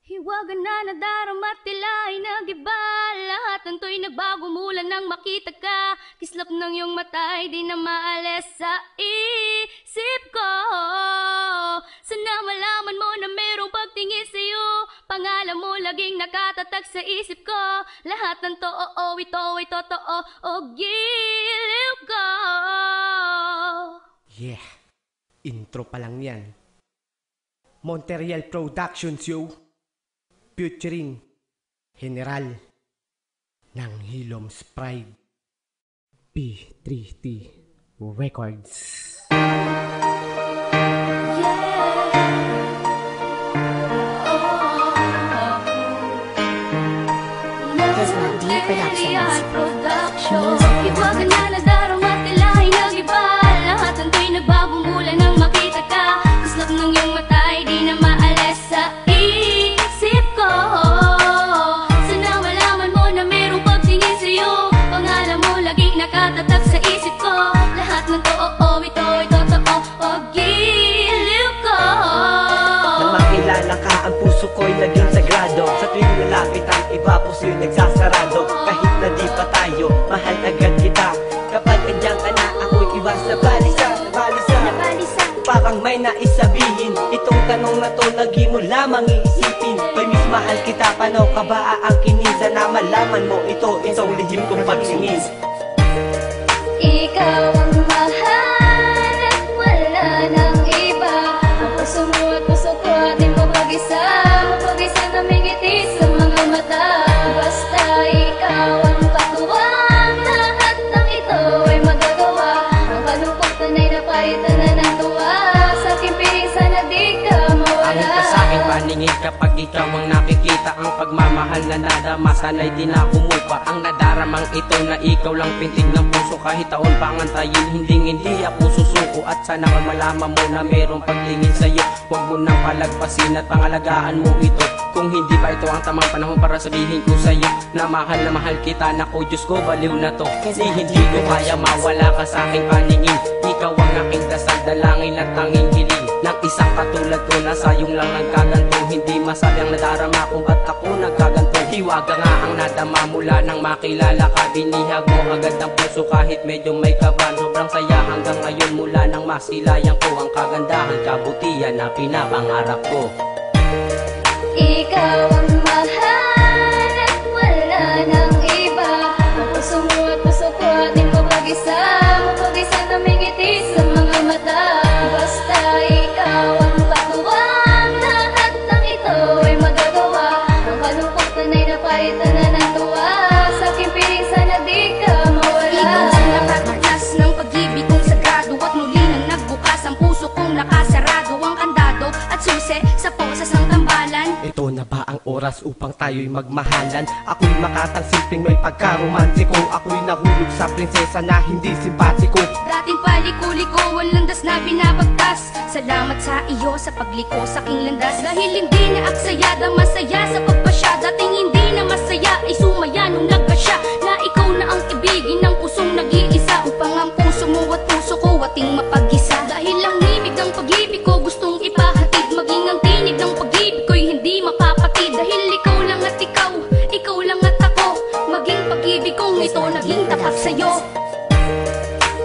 Hiwaga na nadarama tila ay nagiba. Lahat ng to'y nagbago mula nang makita ka. Kislap ng iyong mata ay di na maalis sa isip ko. Sana malaman mo na merong pagtingin sa'yo. Pangalan mo laging nakatatag sa isip ko. Lahat ng too, ito ay totoo. O giliw ko. Yeah, intro pa lang yan. Montreal Productions yo, featuring General ng Hilom's Pride, P3T Records. Productions. Hiwaga na nadarama tila ay nagiba. Lahat ng to'y nagbago mula nang makita ka. Kislap ng iyong mata ay di na maalis sa isip ko. Sana malaman mo na merong pagtingin sa'yo. Pangalan mo laging nakatatag sa isip ko. Lahat ng too, ito ay totoo. O giliw ko. Nang makilala ka, ang puso ko'y naging sagrado. Sa tuwing lalapit ang iba, puso'y nagsasarado. Kahit na di pa tayo, mahal agad kita. Kapag andyan ka na, ako'y iwas na balisa. Parang may naisabihin. Itong tanong na to, lagi mo lamang iisipin. Hoy miss, mahal kita, paano ka ba aangkinin? Sana malaman mo ito, itong lihim kong pagsingin. Ikaw ang mahal at wala nang iba. Ang puso mo at puso ko ating mapag-isa. Mapag-isa na may ngiti sa mga mata. Basta ikaw ang katuwang. Lahat ng ito ay magagawa. Ang kalungkutan ay napalitan na ng tuwa. Sa aking piling sana di ka mawala. Angin ka sa'king paningin kapag ikaw ang nakikita. Ang pagmamahal na nadama, sana'y di na kumupa. Ang nadaramang ito na ikaw lang pintig ng puso. Kahit taon pa ang antayin, hindi ako susuko. At sana malaman mo na merong pagtingin sa'yo. Huwag mo nang palagpasin at pangalagaan mo ito. Kung hindi pa ito ang tamang panahon para sabihin ko sa'yo na mahal kita. Naku Diyos ko, baliw na to. Kasi hindi ko kaya mawala ka sa'king paningin. Ikaw ang aking dasal, dalangin at tanging hiling. Nang isang katulad ko na sayong lang nagkagantong. Hindi masabi ang nadarama kung ba't ako nagkagantong. Hiwaga nga ang nadama mula nang makilala ka. Binihag mo agad ang puso kahit medyo may kaban. Sobrang saya hanggang ngayon mula nang masilayan ko ang kagandahan, kabutihan na pinapangarap ko. Ikaw ang mahal at wala nang iba. Ang puso mo at puso ko ating mapag-isa. Mapag-isa na may ngiti sa mga mata. Basta ikaw ang katuwang. Lahat ng ito ay magagawa. Ang kalungkutan ay napalitan na ng tuwa. Sa aking piling sana di ka mawala. Ikaw ang nakatakas ng pag-ibig kong sagrado. At muli nang nagbukas ang puso kong nakasarado. Ang kandado at susi sa posas ng tambalan. Ito na ba ang oras upang tayo'y magmahalan? Ako'y makatang simpleng may pagkaromantiko. Ako'y nahulog sa prinsesa na hindi simpatiko. Dating paliko-liko, walang das na binabagtas. Salamat sa iyo sa pagliko sa aking landas. Dahil hindi na aksaya, masaya sa pagpasya. Dating hindi na masaya, ay sumaya nung nagkasya. Na ikaw na ang ibigin ng pusong nag-iisa. Upang ang puso mo at puso ko ating mapag-isa. Dahil ang himig ng pag-ibig ko gustong ipahatid. Maging ang tinig ng pag-ibig ko'y hindi mapapatid. Dahil ikaw lang at ikaw, ikaw lang at ako. Maging pag-ibig kong ito naging tapat sa'yo.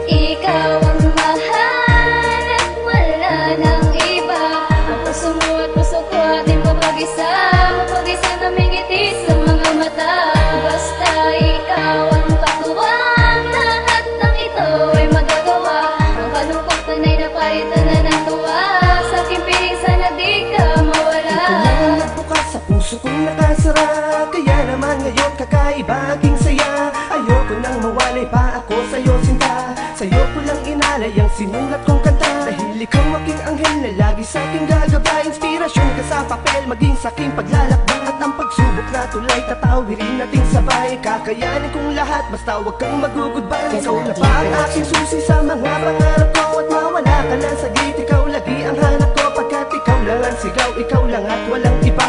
Ikaw ang mahal at wala nang iba. Ang puso mo at puso ko ating mapag-isa. Mapag-isa na may ngiti sa mga mata. Basta ikaw ang katuwang. Lahat ng ito ay magagawa. Ang kalungkutan ay napalitan na ng tuwa. Sa aking piling sana di ka mawala. Ikaw lang ang nagbukas sa puso kong nakasara. Kaya naman ngayon kakaiba aking saya. Ayoko nang mawalay pa ako sa'yo sinta. Sa'yo ko lang inalay ang sinulat kong kanta. Dahil ikaw aking anghel na lagi sa'king gagabay. Inspirasyon ka sa papel, maging sa'king paglalakbay. At ang pagsubok na tulay, tatawirin nating sabay. Kakayanin kong lahat, basta huwag kang magugudbay. Ikaw na ba ang aking susi sa mga pangarap ko? At mawala ka lang saglit, ikaw lagi ang hanap ko. Pagkat ikaw lang ang sigaw, ikaw lang at walang iba.